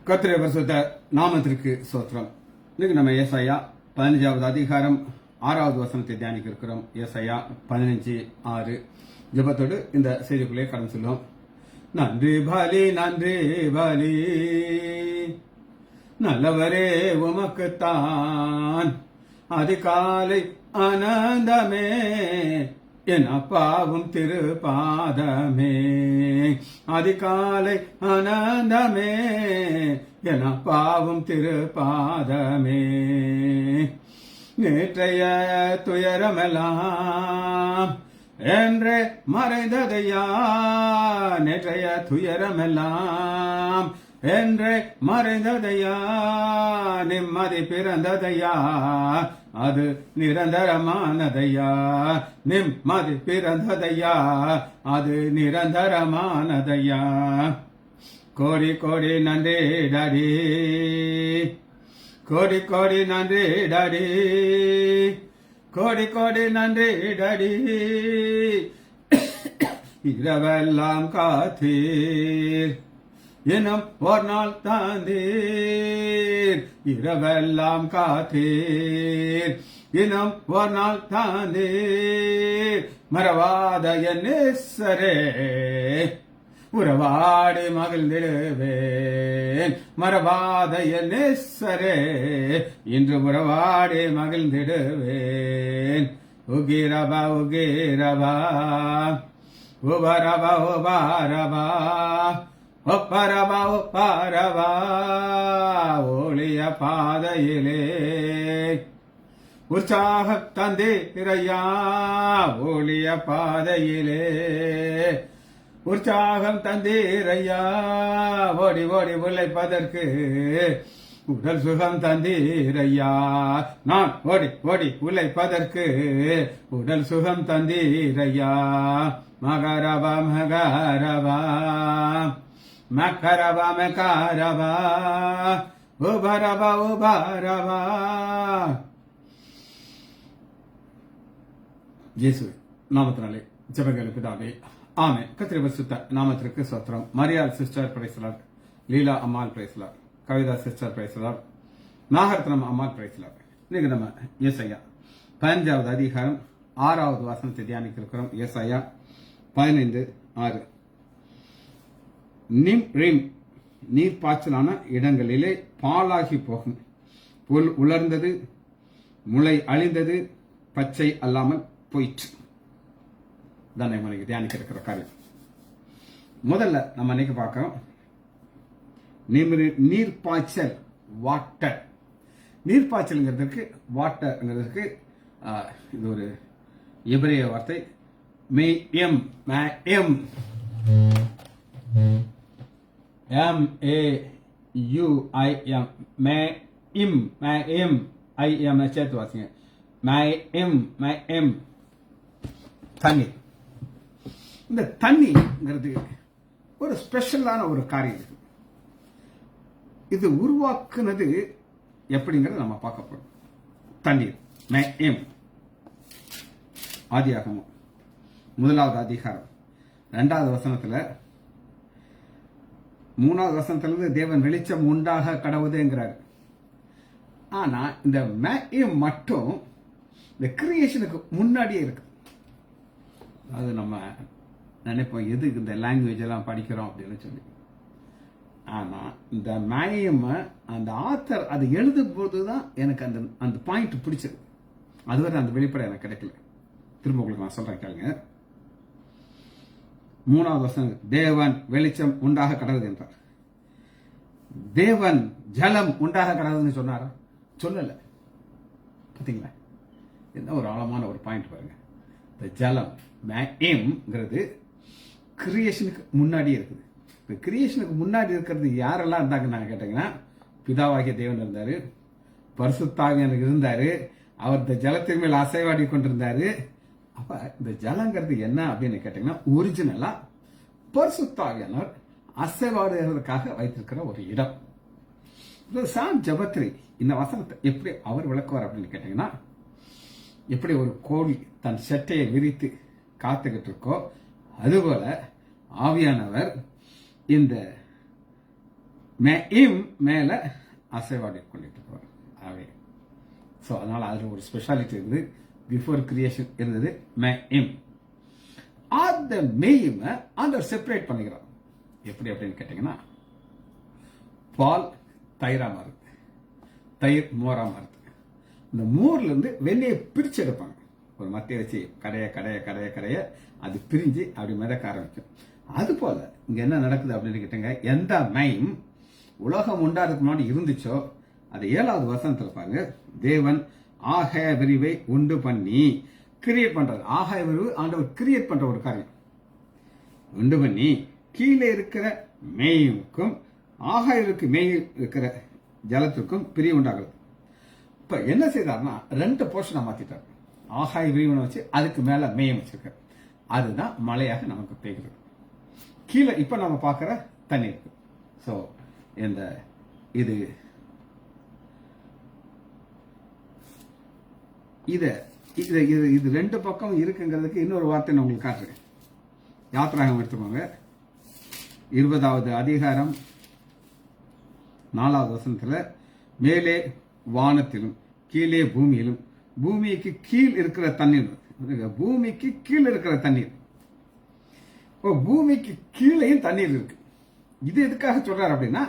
கர்த்தருடைய பரிசுத்த நாமத்திற்கு ஸ்தோத்திரம். இன்னைக்கு நம்ம ஏசாயா 15வது அதிகாரம் 6வது வசனத்தை தியானிக்க இருக்கிறோம். ஏசாயா 15:6 ஜெபத்தோடு இந்த செய்திக்குள்ளே கடந்து செல்வோம். நன்றி பலி நன்றி பலி நல்லவரே உமக்குத்தான் அதிகாலை ஆனந்தமே என் அப்பாவும் திருப்பாதமே அதிகாலை ஆனந்தமே என் அப்பாவும் திருப்பாதமே நேற்றைய துயரமெல்லாம் என்றே மறைந்ததையா நேற்றைய துயரமெல்லாம் என்றே மறைந்ததையா நிம்மதி பிறந்ததையா அது நிரந்தரமானதையா நிம்மதி பிறந்ததையா அது நிரந்தரமானதையா கோடி கோடி நன்றி டாடி கோடி கோடி நன்றி டாடி கோடி கோடி நன்றி டாடி இரவெல்லாம் காத்தீர் எனும் ஒரு நாள் தாந்தீர் இரவெல்லாம் காத்தீர் எனும் ஒரு நாள் தாந்தீர் மறவாத என் நேசரே உறவாடி மகிழ்ந்திடுவேன் மறவாத என் நேசரே இன்று உறவாடி மகிழ்ந்திடுவேன் உகிரபா உகிரபா உபரபா உபாரபா ஒப்பரவா ஒப்பரவா ஒளிய பாதையிலே உற்சாக தந்தீரையா ஒளிய பாதையிலே உற்சாகம் தந்தீரையா ஓடி ஓடி உழைப்பதற்கு உடல் சுகம் தந்தீரையா நான் ஓடி ஓடி உழைப்பதற்கு உடல் சுகம் தந்தீரையா மகரவா மகரவா மகரவா மகரவா உபரவா உபரவா இயேசு நாமத்தினாலே ஜெபங்கள் பிதாவே ஆமென். கர்த்தருடைய பரிசுத்த நாமத்திற்கு ஸ்தோத்திரம். மரியாள் சிஸ்டர் பிரைஸ்லார், லீலா அம்மாள் பிரைஸ்லார், கவிதா சிஸ்டர் பிரைஸ்லார், நாகரத்னம் அம்மாள் பிரைஸ்லார். இன்னைக்கு நம்ம ஏசாயா 15வது அதிகாரம் 6வது வசனத்தை தியானிக்க இருக்கிறோம். ஏசாயா 15:6 நிம் ரிம் நீர்ப்பாய்ச்சலான இடங்களிலே பாலாகி போகும், புல் உலர்ந்தது, முளை அழிந்தது, பச்சை அல்லாமல் போயிற்று. தான் நம்ம தியானிக்க இருக்கிற காரியம். முதல்ல நம்ம இன்னைக்கு பார்க்கிறோம் நீர்ப்பாய்ச்சல், வாட்டர். நீர்ப்பாய்ச்சல்ங்கிறதுக்கு வாட்டர்ங்கிறதுக்கு இது ஒரு எபிரேய வார்த்தை மேயம் மேயம் MAUIM மேயம் மேயம் IM சேர்த்து வாசிங்க. மேயம் மேயம் தண்ணீர். இந்த தண்ணிங்கிறது ஒரு ஸ்பெஷலான ஒரு காரியம். இருக்கு இது உருவாக்குனது எப்படிங்கிறத நம்ம பார்க்க போறோம். தண்ணீர் மேயம் ஆதியாகமம் 1வது அதிகாரம் 2வது வசனத்துல 3வது வசனத்திலிருந்து தேவன் வெளிச்சம் உண்டாக கடவுதுங்கிறார். ஆனா இந்த மேயம் மட்டும் இந்த கிரியேஷனுக்கு முன்னாடியே இருக்கு. அது நம்ம நினைப்போம் எதுக்கு இந்த லாங்குவேஜ் எல்லாம் படிக்கிறோம் அப்படின்னு சொல்லி. ஆனா இந்த மேயம் அந்த ஆத்தர் அது எழுதும் போதுதான் எனக்கு அந்த அந்த பாயிண்ட் பிடிச்சது. அதுவரை அந்த வெளிப்படை எனக்கு கிடைக்கல. திரும்ப உங்களுக்கு நான் சொல்றேன் கேளுங்க. 3வது வசனம், தேவன் வெளிச்சம் உண்டாக கடவுது என்றார். தேவன் ஜலம் உண்டாக கடவுதுன்னு சொன்னாரா? சொல்லல. பாத்தீங்களா? என்ன ஒரு ஆழமான ஒரு பாயிண்ட் பாருங்க. இந்த ஜலம் மேயம்ங்கிறது கிரியேஷனுக்கு முன்னாடி இருக்குது. இப்போ கிரியேஷனுக்கு முன்னாடி இருக்கிறது யாரெல்லாம் இருந்தாங்கன்னு நான் கேட்டீங்கன்னா, பிதாவாகிய தேவன் இருந்தாரு, பரிசுத்தாவியானவர் இருந்தாரு, அவர் இந்த ஜலத்தின் மேல் அசைவாடி கொண்டிருந்தாரு. அப்ப இந்த ஜலங்கிறது என்ன அப்படின்னு கேட்டீங்கன்னா, ஒரிஜினலா பரிசுத்தாவியானவர் அசைவாடுகிறதுக்காக வைத்திருக்கிற ஒரு இடம். சாம் ஜபத்ரி இந்த வசனத்தை எப்படி அவர் விளக்குவார் அப்படின்னு கேட்டீங்கன்னா, எப்படி ஒரு கோழி தன் சட்டையை விரித்து காத்துக்கிட்டு இருக்கோ அதுபோல ஆவியானவர் இந்த மேம் மேல அசைவாடி கொண்டுட்டு இருப்பார் ஆவே. ஸோ அதனால அதுல ஒரு ஸ்பெஷாலிட்டி இருக்குது. பிஃபோர் கிரியேஷன் இருந்தது மேம். அந்த மெய்ம ஆண்டவர் செப்பரேட் பண்ணிக்கிறார். எப்படி அப்படின்னு கேட்டீங்கன்னா, பால் தயிரா மாறுது, தயிர் மோரா மாறுது. இந்த மோர்ல இருந்து வெண்ணெயை பிரிச்சு எடுப்பாங்க. ஒரு மத்திய வச்சு கடைய கடைய கடைய கடைய அது பிரிஞ்சு அப்படி மிதக்க ஆரம்பிக்கும். அது போல இங்க என்ன நடக்குது அப்படின்னு கேட்டீங்க, எந்த மைம் உலகம் உண்டாடுறதுக்கு முன்னாடி இருந்துச்சோ அது 7வது வசனத்துல பாருங்க, தேவன் ஆகாய விரிவை உண்டு பண்ணி கிரியேட் பண்றாரு. ஆகாய விரிவு ஆண்டவர் கிரியேட் பண்ற ஒரு காரியம். உண்டு பண்ணி கீழே இருக்கிற மேயுக்கும் ஆகாயருக்கு மேய் இருக்கிற ஜலத்திற்கும் பிரிவு உண்டாகிறது. இப்ப என்ன செய்தார்னா 2 போர்ஷனை மாத்திட்டார். ஆகாய விரிவனை வச்சு அதுக்கு மேல மேயம் வச்சிருக்காரு. அதுதான் மழையாக நமக்கு பெய்கிறது. கீழே இப்ப நம்ம பார்க்கிற தண்ணீர். சோ இந்த இது இது இது இது 2 பக்கம் இருக்குங்கிறதுக்கு இன்னொரு வார்த்தை நான் உங்களுக்கு காட்டுறேன். யாத்திராகம் எடுத்துக்கோங்க, 20வது அதிகாரம் 4வது வசனத்துல, மேலே வானத்திலும் கீழே பூமியிலும் பூமிக்கு கீழ் இருக்கிற தண்ணீர். பூமிக்கு கீழ் இருக்கிற தண்ணீர். பூமிக்கு கீழேயும் தண்ணீர் இருக்கு. இது எதுக்காக சொல்றாரு அப்படின்னா,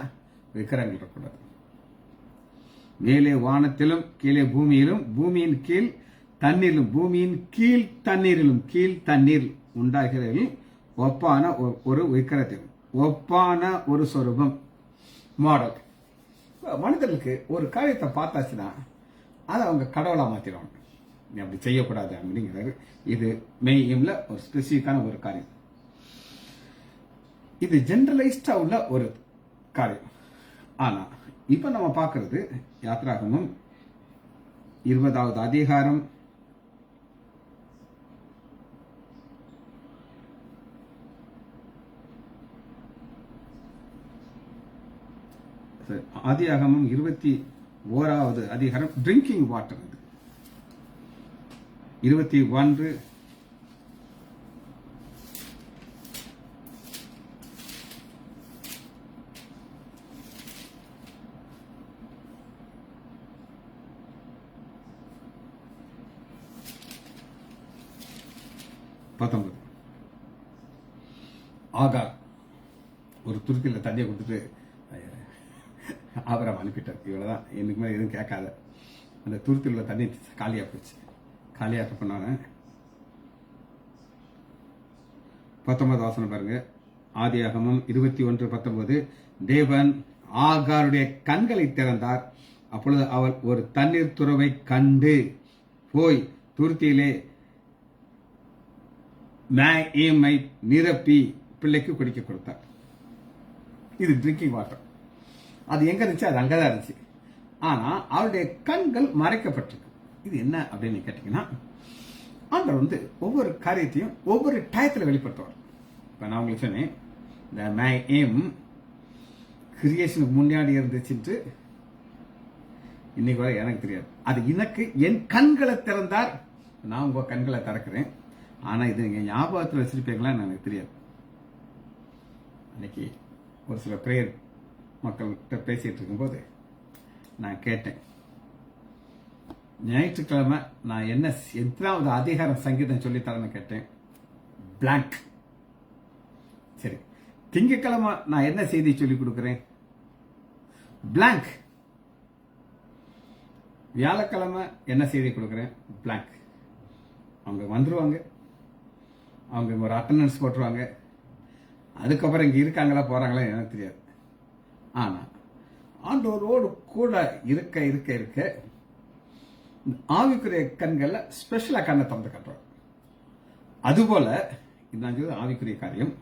விக்கிரகங்கள் இருக்கக்கூடாது. மேலே வானத்திலும் கீழே பூமியிலும் பூமியின் கீழ் தண்ணீரிலும் பூமியின் கீழ் தண்ணீரிலும் கீழ் தண்ணீர் உண்டாகிறதில் ஒப்பான ஒரு விக்கிரகத்தில் ஒப்பான ஒரு சொரூபம் மாடல். மனிதர்களுக்கு ஒரு காரியத்தை பார்த்தாச்சுன்னா அதை அவங்க கடவுளா மாத்திடுவாங்க. நீ அப்படி செய்யக்கூடாது அப்படிங்கிறது இது மெய்யம்ல ஒரு ஸ்பெசிஃபிக்கான ஒரு காரியம். இது ஜெனரலைஸ்டா உள்ள ஒரு காரியம். ஆனா இப்ப நம்ம பார்க்கிறது யாத்ராகமம் 20வது அதிகாரம் 21வது அதிகாரம் ட்ரிங்கிங் வாட்டர். 21 19. ஆகார் ஒரு துருத்தில தண்ணியை கொடுத்துட்டு ஆபரம் அனுப்பிட்டார். இவ்வளவுதான், எனக்கு மேலே எதுவும் கேட்காத. அந்த துருத்தில் உள்ள தண்ணி காலியா போச்சு. காலியாக்க பண்ணாங்க. 19 வசனம் பாருங்க, ஆதியாகமம் 21:19. தேவன் ஆகாருடைய கண்களை திறந்தார். அப்பொழுது அவள் ஒரு தண்ணீர் துறவை கண்டு போய் துருத்தியிலே மேயை நிரப்பி பிள்ளைக்கு குடிக்க கொடுத்தார். இது ட்ரிங்கிங் வாட்டர். அது எங்க இருந்துச்சு? அது அங்கதான் இருந்துச்சு. ஆனா அவருடைய கண்கள் மறைக்கப்பட்டிருக்கு. இது என்ன அப்படின்னு கேட்டீங்கன்னா, ஆண்டவர் ஒவ்வொரு காரியத்தையும் ஒவ்வொரு டயத்துல வெளிப்படுத்துவார். இப்ப நான் உங்களுக்கு சொன்னேன், இந்த மேம் கிரியேஷனுக்கு முன்னாடி இருந்துச்சு, இன்னைக்கு வரை எனக்கு தெரியாது. அது எனக்கு என் கண்களை திறந்தார். நான் உங்க கண்களை திறக்கிறேன். ஆனா இது நீங்க ஞாபகத்தில் வச்சிருப்பீங்களான்னு எனக்கு தெரியாது. இன்னைக்கு ஒரு சில பிரேயர் மக்கள்கிட்ட பேசிட்டு இருக்கும்போது நான் கேட்டேன், ஞாயிற்றுக்கிழமை நான் என்ன எத்தனாவது அதிகாரம் சங்கீதம் சொல்லித்தரேன்னு கேட்டேன். பிளாங்க். சரி, திங்கக்கிழமை நான் என்ன செய்தி சொல்லி கொடுக்கிறேன்? பிளாங்க். வியாழக்கிழமை என்ன செய்தி கொடுக்கிறேன்? பிளாங்க். அவங்க வந்துருவாங்க, அவங்க ஒரு அட்டண்டன்ஸ் போட்டுருவாங்க. அதுக்கப்புறம் இங்க இருக்காங்களா போறாங்களா எனக்கு தெரியாது. ஆனா ஆண்டவரோடு கூட இருக்க இருக்க இருக்க ஆவிக்குரிய கண்கள்ல ஸ்பெஷலா கண்ணை திறந்து காட்டுறாங்க. அதுபோல இது ஆவிக்குரிய காரியம்.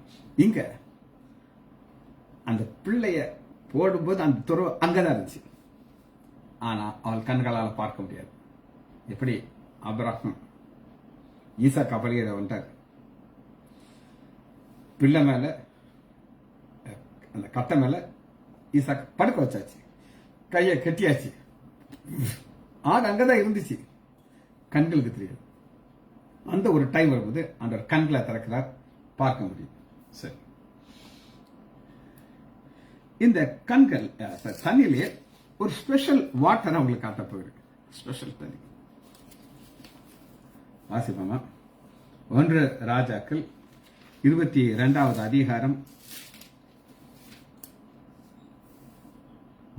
இங்க அந்த பிள்ளைய போடும்போது அந்த துறவு அங்கதான் இருந்துச்சு. ஆனா அவள் கண்களால் பார்க்க முடியாது. எப்படி ஆபிரகாம் ஈசாக்கு பலியிட வந்தார். பிள்ளை மேல அந்த கட்டை மேல ஈசாக்கு படுக்க வச்சாச்சு, கையை கட்டியாச்சு. ஆடு அங்கதான் இருந்துச்சு, கண்களுக்கு தெரியாது. அந்த ஒரு டைம் வரும்போது அந்த கண்களை திறக்கிறார், பார்க்க முடியும். சரி, இந்த கண்கள் தண்ணியிலே ஒரு ஸ்பெஷல் வாட்டர் அவங்களுக்கு காட்ட போயிருக்கு. ஸ்பெஷல் தண்ணி வாசிப்போமா? 1 ராஜாக்கள் 22வது அதிகாரம்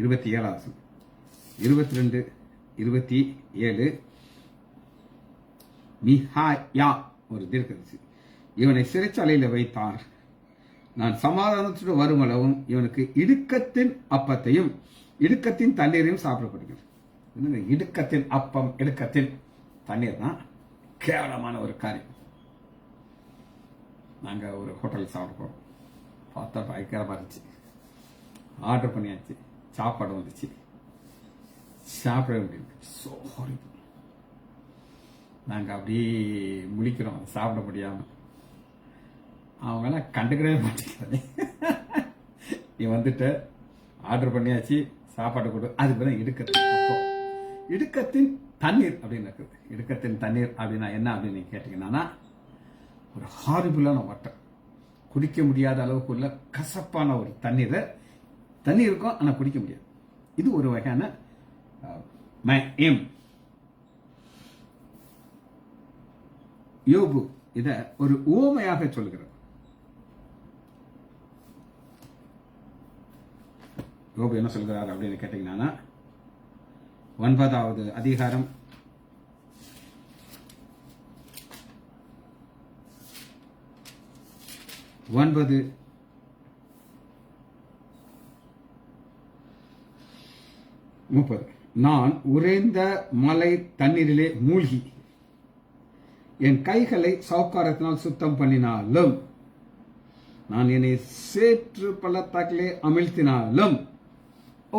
27 22 27. மிகாயா ஒரு தீர்க்கதரிசி, இவனை சிறைச்சாலையில் வைத்தார். நான் சமாதானத்துடன் வரும் அளவும் இவனுக்கு இடுக்கத்தின் அப்பத்தையும் இடுக்கத்தின் தண்ணீரையும் சாப்பிடப்படுகிறது. இடுக்கத்தின் அப்பம் இடுக்கத்தின் தண்ணீர் தான் கேவலமான ஒரு காரியம். நாங்க ஒரு ஹோட்டல் சாப்பிட போறோம், பார்த்தா பயங்கரமா இருந்துச்சு. ஆர்டர் பண்ணியாச்சு, சாப்பாடு வந்துச்சு, சாப்பிட முடியும். So horrible. நாங்க அப்படியே முழிக்கிறோம் சாப்பிட முடியாம. அவங்கெல்லாம் கண்டுக்கவே மாட்டேங்கிறாங்க. நீ வந்துட்டு ஆர்டர் பண்ணியாச்சு, சாப்பாடு கொடு, அதுக்கு பிறகு இடுக்கத்தின் அப்பம் இடுக்கத்தின் தண்ணீர் அப்படின்னு இருக்குது. இடுக்கத்தின் தண்ணீர் அப்படின்னா என்ன அப்படின்னு கேட்டீங்கன்னா, ஒரு ஹாரிபிளான வாட்டர், குடிக்க முடியாத அளவுக்கு உள்ள கசப்பான ஒரு தண்ணீர் இருக்கும், ஆனால் குடிக்க முடியாது. இது ஒரு வகையான யோபு இத ஒரு ஓமையாக சொல்லுகிறது. யோபு என்ன சொல்கிறார் அப்படின்னு கேட்டீங்கன்னா, 9வது அதிகாரம் 9 30. நான் உறைந்த மலை தண்ணீரிலே மூழ்கி என் கைகளை சவுக்காரத்தினால் சுத்தம் பண்ணினாலும், நான் என்னை சேற்று பள்ளத்தாக்கிலே அமிழ்த்தினாலும்,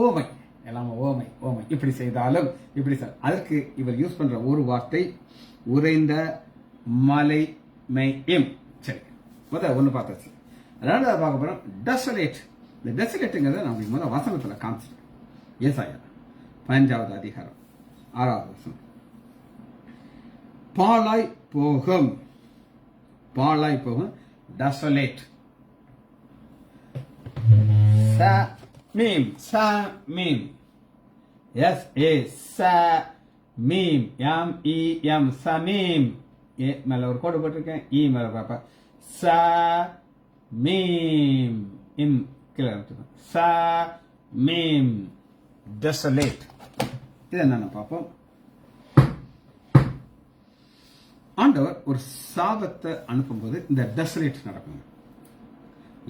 ஓமை எல்லாம் ஓமை ஓமை, இப்படி செய்தாலும் இப்படி அதற்கு இவர் யூஸ் பண்ற ஒரு வார்த்தை உறைந்த மலை மெய்யம். சரி, முதல்ல ஒன்று பார்த்தாச்சு. ரெண்டாவது பார்க்க போறோம் டெசலேட். இந்த டெசலேட்டுங்கிறத நான் முதல் வசனத்தில் காமிச்சிட்டேன். ஏசாயா 15வது அதிகாரம் 6வது வசனம். பாழாய் போகும், பாழாய் போகும், டெசலேட். மீம் மீம் எஸ் ஏ மீம் MEM சமீம். ஏ மேல ஒரு கோடு போட்டிருக்கேன், இ மேல பாப்பா மீம் இம் கீழே மீம் டெசலேட். இது என்னன்னு பார்ப்போம். ஆண்டவர் ஒரு சாபத்தை அனுப்பும்போது இந்த டெசலேட் நடக்கும்.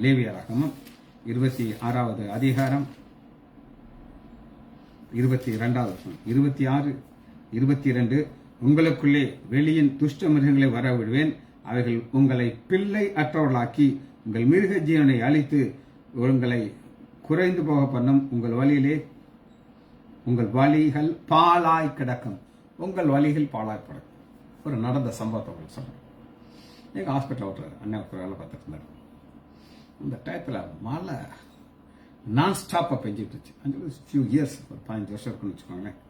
லேவியராகமம் 26வது அதிகாரம் 22வது வசனம், 26 22. உங்களுக்குள்ளே வெளியின் துஷ்ட மிருகங்களை வரவிடுவேன், அவைகள் உங்களை பிள்ளை அற்றவர்களாக்கி உங்கள் மிருக ஜீவனை அழித்து உங்களை குறைந்து போக பண்ணும். உங்கள் வழிகள் பாழாய் கிடக்கும். உங்கள் வழிகள் பாழாய் கிடக்கும். ஒரு நடந்த சம்பவத்தை உங்களுக்கு சொல்றேன். எங்க ஹாஸ்பிட்டல் ஒரு அண்ணன் ஒருத்தர் வேலை பார்த்துட்டு இருந்தாரு. அந்த டயத்தில் மழை நான் ஸ்டாப்பாக பெஞ்சிட்டு இருந்துச்சு. ஃபியூ இயர்ஸ், ஒரு 15 வருஷம் இருக்குன்னு வச்சுக்கோங்களேன்.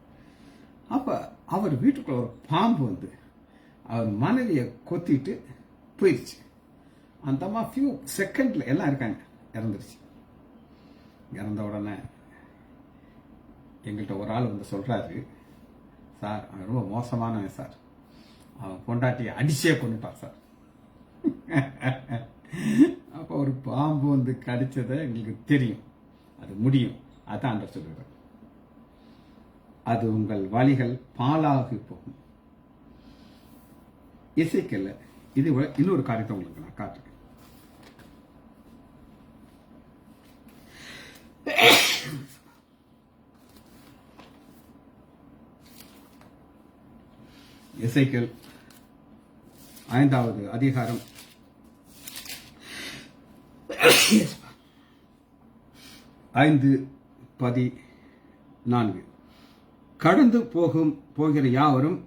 அப்போ அவர் வீட்டுக்குள்ள ஒரு பாம்பு வந்து அவர் மனைவியை கொத்திட்டு போயிடுச்சு. அந்த அம்மா ஃபியூ செகண்ட்ல எல்லாம் இருக்காங்க, இறந்துருச்சு. இறந்த உடனே எங்கள்கிட்ட ஒரு ஆள் வந்து சொல்றாரு, சார் அவன் ரொம்ப மோசமானவன் சார், அவன் பொண்டாட்டியை அடிச்சே கொண்டுட்டான் சார். அப்போ ஒரு பாம்பு வந்து கடிச்சதை எங்களுக்கு தெரியும், அது முடியும். அதான் ஆண்டவர் சொல்லுகிறார், அது உங்கள் வழிகள் பாழாகி போகும். இசைக்கல்ல இது இன்னொரு காரியத்தை உங்களுக்கு நான் காட்டுறேன். எசேக்கியேல் 5வது அதிகாரம் 5:14. கடந்து போகிற யாவரும்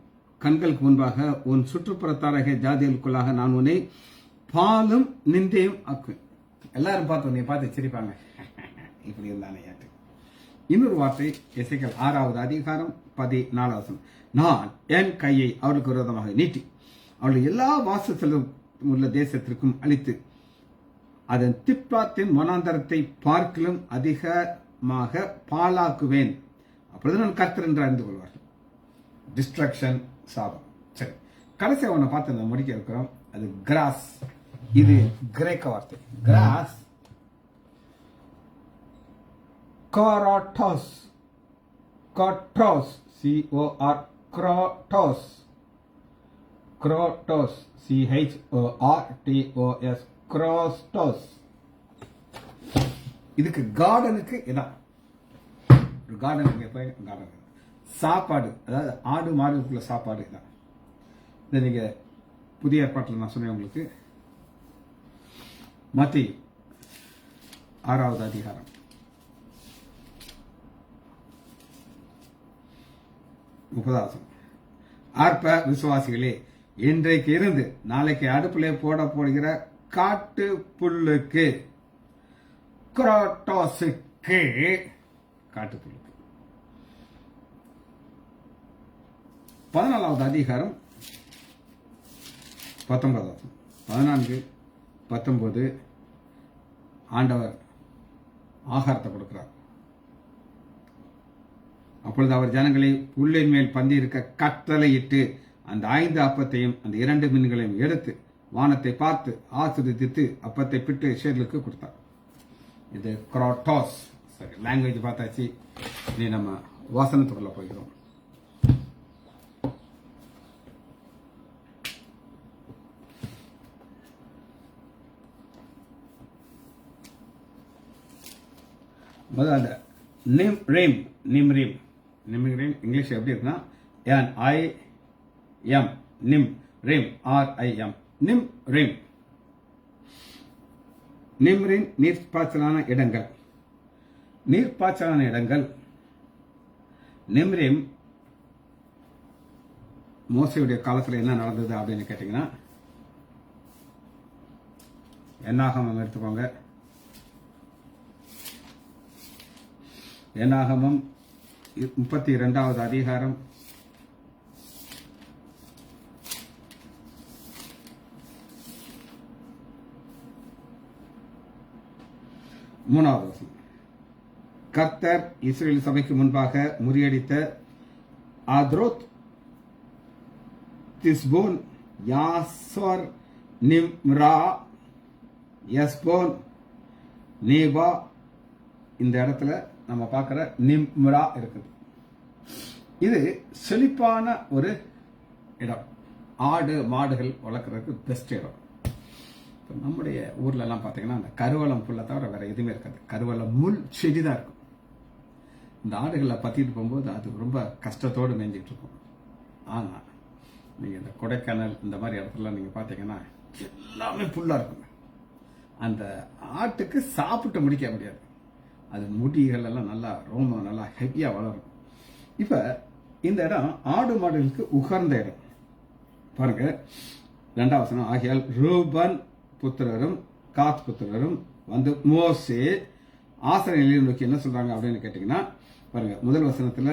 கண்களுக்கு முன்பாக உன் சுற்றுப்புறத்தாரக ஜாதிகளுக்குள்ளாக நான் உன்னை பாலும் நிந்தையும் ஆக்குவேன். எல்லாரும் பார்த்து உன்னை பார்த்து சிரிப்பாங்க, இப்படி இருந்தானே. இன்னொரு வார்த்தை எசேக்கியேல் 6வது அதிகாரம் 14. நான் என் கையை அவர்களுக்கு விரோதமாக நீட்டி அவர்கள் எல்லா வாசத்திலும் உள்ள தேசத்திற்கும் அளித்து அதன் திப்லாத்தின் மனாந்தரத்தை பார்க்கிலும் அதிகமாக பாழாக்குவேன். அப்பொழுது நான் கர்த்தர் என்று அறிந்து கொள்வார்கள். டிஸ்ட்ரக்ஷன், சாபம். சரி, கடைசி அவனை பார்த்து முடிக்க இருக்கிறோம். அது கிராஸ். இது கிரேக்க வார்த்தை. Cross கோராட்டோஸ். கோட்ரோஸ், COR, Krotos. Krotos, CHORTOS, Krostos. இதுக்கு கார்டனுக்கு இடம். ஒரு கார்டன் கார்டன் சாப்பாடு, அதாவது ஆடு மாடுக்குள்ள சாப்பாடு இதான். இதை நீங்க புதிய ஏற்பாட்டில் நான் சொன்னேன் உங்களுக்கு. மத்தேயு 6வது அதிகாரம் 30. அற்ப விசுவாசிகளே, இன்றைக்கு இருந்து நாளைக்கு அடுப்பிலே போடுகிற காட்டு புல்லுக்கு, குரோட்டோஸுக்கு, காட்டு புல்லுக்கு. 14வது அதிகாரம் 19. 14, 19 ஆண்டவர் ஆகாரத்தை கொடுக்கிறார். அப்பொழுது அவர் ஜனங்களை புல்லின் மேல் பந்தி இருக்க கட்டளையிட்டு அந்த 5 அப்பத்தையும் அந்த 2 மீன்களையும் எடுத்து வானத்தை பார்த்து ஆசீர்வதித்து அப்பத்தை பிட்டு ஷேர்களுக்கு கொடுத்தார். இது குரோட்டோஸ். சரி, லாங்குவேஜ் பார்த்தாச்சு. இனி நம்ம வசனத்துக்குள்ள போகிறோம். முதல்ல நிம்ரீம். நிம்ரீம் இங்கிலீஷ் எப்படி இருக்குன்னா NIM, நிம் ரீம் RIM, நிம்ரீம். நிம்ரீம் நீர்ப்பாய்ச்சலான இடங்கள். நீர்ப்பாய்ச்சலான இடங்கள். நிம்ரீம் மோசையுடைய காலத்தில் என்ன நடந்தது அப்படின்னு கேட்டீங்கன்னா, என்னாகமம் எடுத்துக்கோங்க. என்னாகமம் 32வது அதிகாரம் 3வது வசனம். கர்த்தர் இஸ்ரேல் சபைக்கு முன்பாக முறியடித்த ஆத்ரோத், திஸ்போன், யாசோர், நிம்ரா, எஸ்போன், நேபா. இந்த இடத்துல நம்ம பார்க்கிற நிம்ரா இருக்குது. இது செழிப்பான ஒரு இடம். ஆடு மாடுகள் வளர்க்குறதுக்கு பெஸ்ட் இடம். நம்முடைய ஊர்ல எல்லாம் பார்த்தீங்கன்னா அந்த கருவளம் புல்லை தவிர வேற எதுவுமே இருக்காது. கருவளம் முள் செடி தான் இருக்கும். இந்த ஆடுகளை பத்திட்டு போகும்போது அது ரொம்ப கஷ்டத்தோடு மேய்ஞ்சிட்டு இருக்கும். ஆனா நீங்க இந்த கொடைக்கானல் இந்த மாதிரி இடத்துல நீங்க பார்த்தீங்கன்னா எல்லாமே புல்லா இருக்குங்க. அந்த ஆட்டுக்கு சாப்பிட்டு முடிக்க முடியாது. அது முடிகள் எல்லாம் நல்லா ரொம்ப நல்லா ஹெவியா வளரும். இப்ப இந்த இடம் ஆடு மாடுகளுக்கு உகர்ந்த இடம். பாருங்க 2வது வசனம். ஆகையால் ரூபன் புத்திரரும் காத் புத்திரரும் வந்து மோசே ஆசனையை நோக்கி என்ன சொல்றாங்க அப்படின்னு கேட்டீங்கன்னா, பாருங்க முதல் வசனத்துல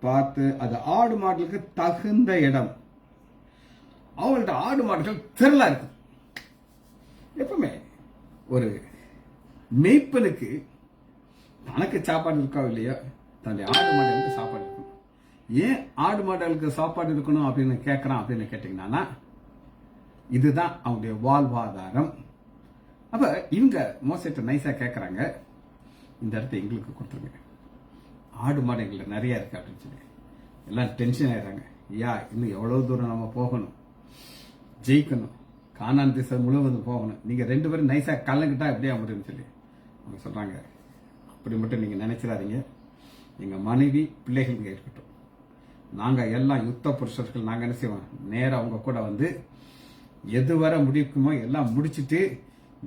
பார்த்து அது ஆடு மாடுகளுக்கு தகுந்த இடம். அவங்கள்ட்ட ஆடு மாடுகள் திரளா இருக்கு. எப்பவுமே ஒரு மேய்ப்பனுக்கு தனக்கு சாப்பாடு இருக்கா இல்லையா, தன்னுடைய ஆடு மாடுகளுக்கு சாப்பாடு இருக்கணும். ஏன் ஆடு மாடுகளுக்கு சாப்பாடு இருக்கணும் அப்படின்னு கேட்கறான் அப்படின்னு கேட்டீங்கன்னா, இதுதான் அவங்களுடைய வாழ்வாதாரம். அப்ப இவங்க மோசைட்ட நைஸா கேட்கறாங்க, இந்த இடத்த எங்களுக்கு கொடுத்துருங்க, ஆடு மாடுகள் நிறைய இருக்கு அப்படின்னு சொல்லி. எல்லாம் டென்ஷன் ஆயிடுறாங்க. இன்னும் எவ்வளவு தூரம் நம்ம போகணும், ஜெயிக்கணும், கானான் திசை முழுவதும் போகணும், நீங்க 2 பேரும் நைஸா கலங்கிட்டா எப்படியா முடியும்னு சொல்லி அவங்க சொல்றாங்க. அப்படி மட்டும் நீங்க நினைச்சிடாதீங்க, எங்க மனைவி பிள்ளைகள் இருக்கட்டும், நாங்க எல்லாம் யுத்த புருஷர்கள், நாங்க என்ன செய்வோம், நேரம் அவங்க கூட வந்து எதுவரை முடிக்குமோ எல்லாம் முடிச்சுட்டு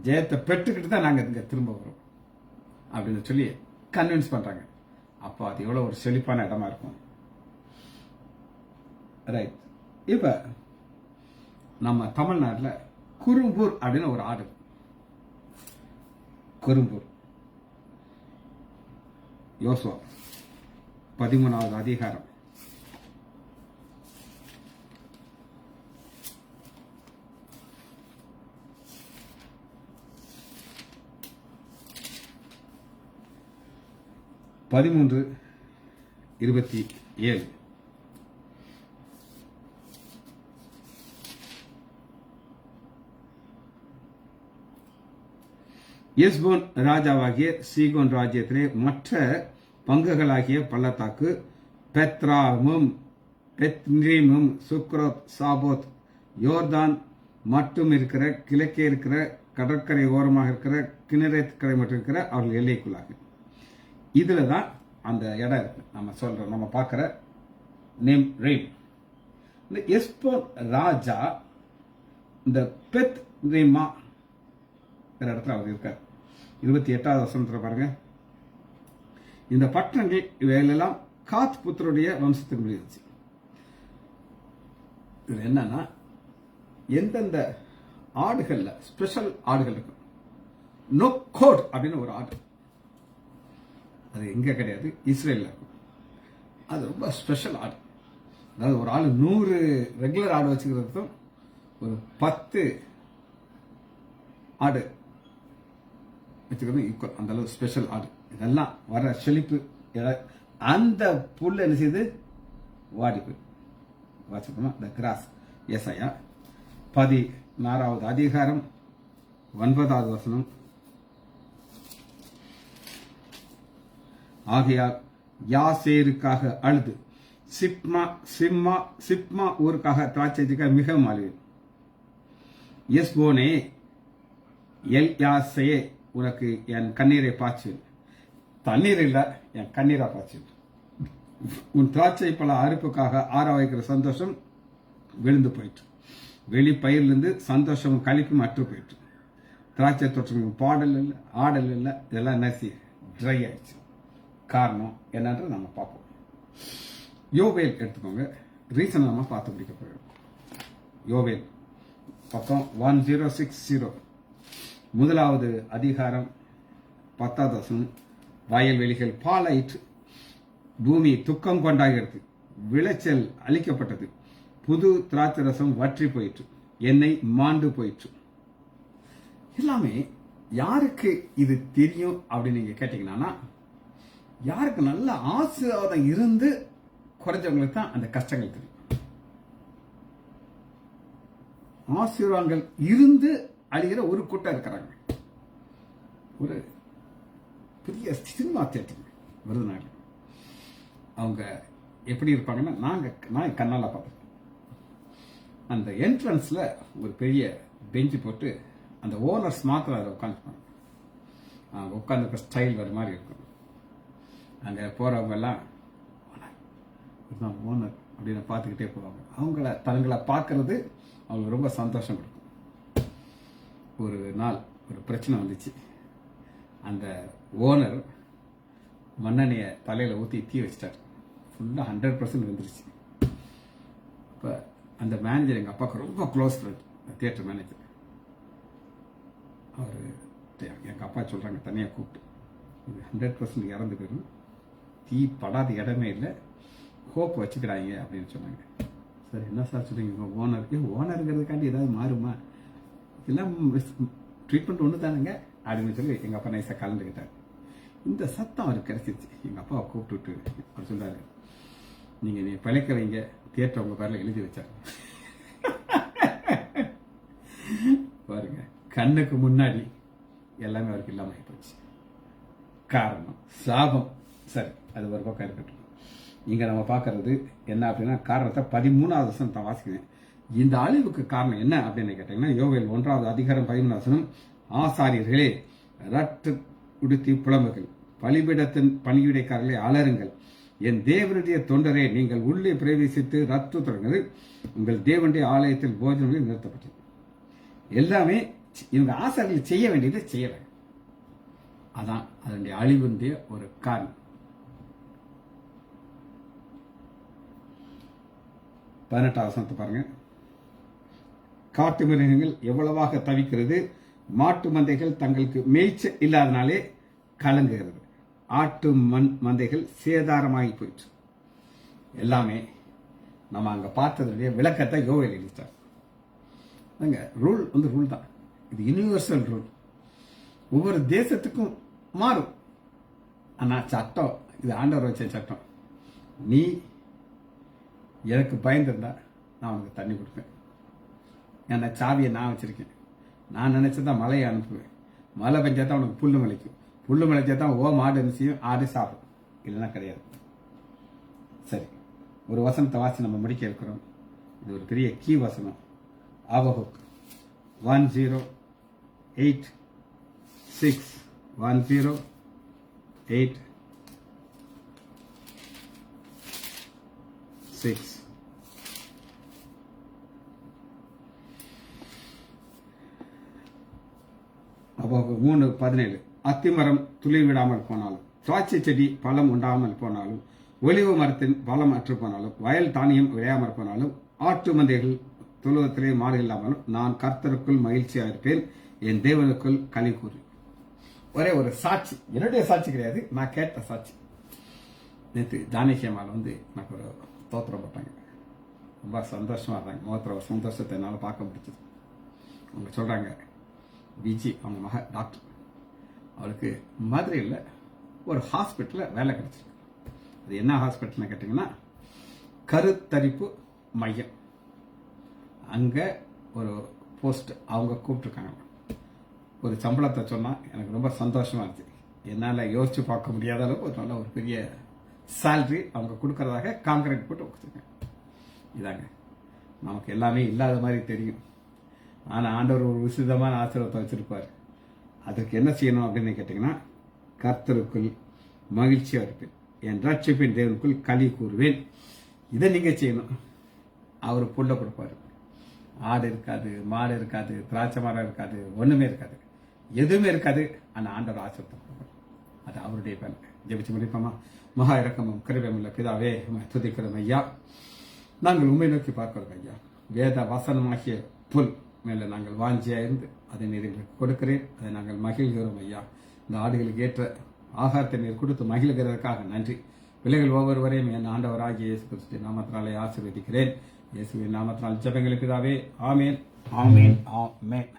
ஜெயத்தை பெற்றுக்கிட்டு தான் நாங்க இங்க திரும்ப வரோம் அப்படின்னு சொல்லி கன்வின்ஸ் பண்றாங்க. அப்போ அது எவ்வளவு ஒரு செழிப்பான இடமா இருக்கும். ரைட். இப்ப நம்ம தமிழ்நாட்டில் குறும்பூர் அப்படின்னு ஒரு ஆடு. குறும்பூர் யோசுவா 13வது அதிகாரம் 13 13:27. எஸ்போன் ராஜாவாகிய சீகோன் ராஜ்யத்திலே மற்ற பங்குகளாகிய பள்ளத்தாக்கு பெத்ராமும் பெத்ரீமும் சுக்ரோத் சாபோத் யோர்தான் மட்டும் இருக்கிற கிழக்கே இருக்கிற கடற்கரை ஓரமாக இருக்கிற கிணரேத் கரை மட்டும் இருக்கிற அவர்கள் எல்லைக்குள்ளாக. இதுல தான் அந்த இடம் இருக்கு. நம்ம சொல்றோம், நம்ம பார்க்கிற நேம் ரெய்ம். இந்த எஸ்போன் ராஜா இந்த பெத் ரீமா இடத்துல அவர் இருக்கார். 28வது வசனத்துல பாருங்க, இந்த பட்டணங்கள் இவைகளெல்லாம் காத் புத்தருடைய வம்சத்துக்கு முடிஞ்சிச்சு. இது என்னன்னா, எந்தெந்த ஆடுகள்ல ஸ்பெஷல் ஆடுகள் இருக்கும். நொக்கோட் அப்படின்னு ஒரு ஆடு, அது எங்க கிடையாது, இஸ்ரேல்ல இருக்கும். அது ரொம்ப ஸ்பெஷல் ஆடு. அதாவது ஒரு ஆள் 100 ரெகுலர் ஆடு வச்சுக்கிறதும் ஒரு 10 ஆடு வச்சுக்கிறது ஈக்குவல். அந்த அளவு ஸ்பெஷல் ஆடு. இதெல்லாம் வர செழிப்பு அந்த புல் என்ன செய்யுது, வாடி போய் வாசிக்கணும். இந்த கிராஸ். ஏசாயா 16வது அதிகாரம் 9வது வசனம். ஆகையால் யாசேருக்காக அழுது சிப்மா ஊருக்காக திராட்சைக்காக மிகவும் அழுவேன். எஸ்போனே எல் யாசையே உனக்கு என் கண்ணீரை பாய்ச்சுவேன். தண்ணீர் இல்ல, என் கண்ணீரா பாய்ச்சுவேன். உன் திராட்சை பல அறுப்புக்காக ஆற வைக்கிற சந்தோஷம் விழுந்து போயிட்டு, வெளி பயிரிலிருந்து சந்தோஷமும் கழிப்பும் அற்று போயிட்டு, திராட்சை தோற்றங்களுக்கு பாடல் இல்லை, ஆடல் இல்லை, இதெல்லாம் நசி ட்ரை ஆயிடுச்சு. காரணம் என்னன்றது நம்ம பார்ப்போம். யோவேல் எடுத்துக்கோங்க, ரீசன் நம்ம பார்த்து பிடிக்க போயிடும். யோவேல் பக்கம் 1060, 1வது அதிகாரம் 10வது வசனம். வயல்வெளிகள் பாலாயிற்று, பூமி துக்கம் கொண்டாகிறது, விளைச்சல் அழிக்கப்பட்டது, புது திராட்சை ரசம் வற்றி போயிற்று, எண்ணெய் மாண்டு போயிற்று. எல்லாமே யாருக்கு இது தெரியும் அப்படின்னு நீங்க கேட்டீங்கன்னா, யாருக்கு நல்ல ஆசீர்வாதம் இருந்து குறைஞ்சவங்களுக்கு தான் அந்த கஷ்டங்கள் தெரியும். ஆசீர்வாதங்கள் இருந்து அழிகிற ஒரு கூட்டம் இருக்கிறாங்க. ஒரு பெரிய சினிமா தியேட்டர் விருதுநாடு. அவங்க எப்படி இருப்பாங்கன்னா, நான் கண்ணால பார்த்துருக்கேன். அந்த என்ட்ரன்ஸ்ல ஒரு பெரிய பெஞ்சு போட்டு அந்த ஓனர்ஸ் மாத்திரம் அதில் உட்காந்துருப்பாங்க. அவங்க உட்காந்துருக்க ஸ்டைல் வேறு மாதிரி இருக்கும். அங்கே போறவங்க எல்லாம் ஓனர் அப்படின்னு பார்த்துக்கிட்டே போவாங்க. தங்களை பார்க்கறது அவங்களுக்கு ரொம்ப சந்தோஷம் கொடுக்கும். ஒரு நாள் ஒரு பிரச்சனை வந்துச்சு. அந்த ஓனர் மண்ணெண்ணையை தலையில் ஊற்றி தீ வச்சிட்டார். ஃபுல்லாக 100% வந்துருச்சு. இப்போ அந்த மேனேஜர் எங்கள் அப்பாவுக்கு ரொம்ப க்ளோஸ் ஃப்ரெண்ட், தியேட்டர் மேனேஜர். அவர் எங்கள் அப்பா சொல்கிறாங்க, தனியாக கூப்பிட்டு, இது 100% இறந்து போயிடும், தீ படாத இடமே இல்லை, ஹோப் வச்சுக்கிறாங்க அப்படின்னு சொன்னாங்க. சார் என்ன சார் சொல்றீங்க, ஓனருங்கிறதுக்காண்டி ஏதாவது மாறுமா, இதெல்லாம் ட்ரீட்மெண்ட் ஒன்று தானுங்க அப்படின்னு சொல்லி எங்கள் அப்பா நைஸாக கலந்துக்கிட்டார். இந்த சத்தம் அவருக்கு கிடைச்சிருச்சு. எங்கள் அப்பாவை கூப்பிட்டு அவர் சொல்றாரு, நீங்கள் நீ பிழைக்க வைங்க, தியேட்டர் உங்கள் பேரில் எழுதி வச்சார். பாருங்க, கண்ணுக்கு முன்னாடி எல்லாமே அவருக்கு இல்லாமல் ஆகிப்போச்சு. காரணம் சாபம். சரி, அது ஒரு பக்கம் இருக்கட்டும். இங்க நம்ம பார்க்கறது என்ன அப்படின்னா, காரணத்தை 13வது வசனம் வாசிக்கிறேன். இந்த அழிவுக்கு காரணம் என்ன அப்படின்னு கேட்டீங்கன்னா, யோவேல் 1வது அதிகாரம் 13வது வசனம். ஆசாரியர்களே ரட்டு உடுத்தி புலம்புகள், பலிபீடத்தின் பணிவிடைக்காரர்களே அலறுங்கள், என் தேவனுடைய தொண்டரே நீங்கள் உள்ளே பிரவேசித்து ரத்து தொடங்குது, உங்கள் தேவனுடைய ஆலயத்தில் போஜனங்கள் நிறுத்தப்பட்டது. எல்லாமே இவங்க ஆசாரியர்கள் செய்ய வேண்டியதை செய்யல. அதான் அதனுடைய அழிவுடைய ஒரு காரணம். 18வது வசனத்தை பாருங்க. காட்டு மிருகங்கள் எவ்வளவாக தவிக்கிறது, மாட்டு மந்தைகள் தங்களுக்கு மேய்ச்சல் இல்லாதனாலே கலங்குகிறது, ஆட்டு மந்தைகள் சேதாரமாகி போயிற்று. எல்லாமே நம்ம அங்க பார்த்ததுடைய விளக்கத்தை யோவேல் எழுதிட்டார். ரூல் ரூல் தான், இது யூனிவர்சல் ரூல். ஒவ்வொரு தேசத்துக்கும் மாறும், ஆனா சட்டம் இது ஆண்டவர் வச்ச சட்டம். நீ எனக்கு பயந்துருந்தா நான் உனக்கு தண்ணி கொடுப்பேன். ஏன்னா சாவியை நான் வச்சிருக்கேன். நான் நினைச்சதான் மழையை அனுப்புவேன். மழை பெஞ்சா தான் உனக்கு புல்லு முளைக்கும். புல்லு முளைச்சா தான் மாடு என்ன செய்யும், ஆடு சாப்பிடும். இல்லைன்னா கிடையாது. சரி, ஒரு வசனத்தை வாசி நம்ம முடிக்க இருக்கிறோம். இது ஒரு பெரிய கீ வசனம். ஆபகுக் 108:6 108:6. அப்போ 3:17. அத்திமரம் துளிர் விடாமல் போனாலும், திராட்சை செடி பழம் உண்டாமல் போனாலும், ஒலிவு மரத்தின் பழம் அற்று போனாலும், வயல் தானியம் விளையாமல் போனாலும், ஆட்டு மந்தைகள் தொழுவத்திலே மாறு இல்லாமலும், நான் கர்த்தருக்குள் மகிழ்ச்சியாக இருப்பேன், என் தேவனுக்குள் களி கூறு. ஒரே ஒரு சாட்சி, என்னுடைய சாட்சி கிடையாது, நான் கேட்ட சாட்சி. நேற்று ஜானகியம்மாள் எனக்கு ஒரு தோத்திரம் போட்டாங்க. ரொம்ப சந்தோஷமா இருந்தாங்க. முகத்துல ஒரு சந்தோஷத்தை என்னால் பார்க்க முடிச்சது. அவங்க சொல்றாங்க, விஜி அவங்க மக டாக்டர், அவளுக்கு மதுரையில் ஒரு ஹாஸ்பிட்டலில் வேலை கிடைச்சிருக்கு. அது என்ன ஹாஸ்பிட்டல்னு கேட்டிங்கன்னா, கருத்தரிப்பு மையம். அங்கே ஒரு போஸ்ட் அவங்க கூப்பிட்டுருக்காங்க. ஒரு சம்பளத்தை சொன்னால் எனக்கு ரொம்ப சந்தோஷமா இருந்துச்சு. என்னால் யோசிச்சு பார்க்க முடியாத அளவுக்கு ஒரு நல்ல ஒரு பெரிய சேலரி அவங்க கொடுக்கறதாக கான்கிரீட் போட்டு கொடுத்துருக்கேன். இதாங்க, நமக்கு எல்லாமே இல்லாத மாதிரி தெரியும். ஆனால் ஆண்டவர் ஒரு விசிதமான ஆசீர்வாதத்தை வச்சிருப்பார். அதற்கு என்ன செய்யணும் அப்படின்னு கேட்டிங்கன்னா, கர்த்தருக்குள் மகிழ்ச்சியாக இருப்பேன், என் ரட்சிப்பின் தேவனுக்குள் களி கூறுவேன். இதை நீங்கள் செய்யணும். அவர் புல்ல கொடுப்பாரு. ஆடு இருக்காது, மாடு இருக்காது, திராட்சை மரம் இருக்காது, ஒன்றுமே இருக்காது, எதுவுமே இருக்காது. ஆனால் ஆண்டவர் ஆசீர்வாதம் கொடுப்பார். அது அவருடைய வேலை. ஜெபிச்சு முடிப்போமா? மகா இரக்கமும் கிருபையுமுள்ள பிதாவே, துதிக்கிறோம் ஐயா. நாங்கள் உண்மை நோக்கி பார்க்கிறோம் ஐயா. வேத வசனமாகிய புல் மேல நாங்கள் வாஞ்சியா இருந்து அதை நீர் எங்களுக்கு கொடுக்கிறேன். அதை நாங்கள் மகிழ்கிறோம் ஐயா. இந்த ஆடுகளுக்கு ஏற்ற ஆகாரத்தை நீர் கொடுத்து மகிழ்கிறதுக்காக நன்றி. பிள்ளைகள் ஒவ்வொருவரையும் என் ஆண்டவராகிய இயேசு கிறிஸ்து நாமத்தினாலே ஆசீர்வதிக்கிறேன். இயேசுவின் நாமத்தினால் ஜெபங்களுக்கு பிதாவே. ஆமேன், ஆமேன், ஆமேன்.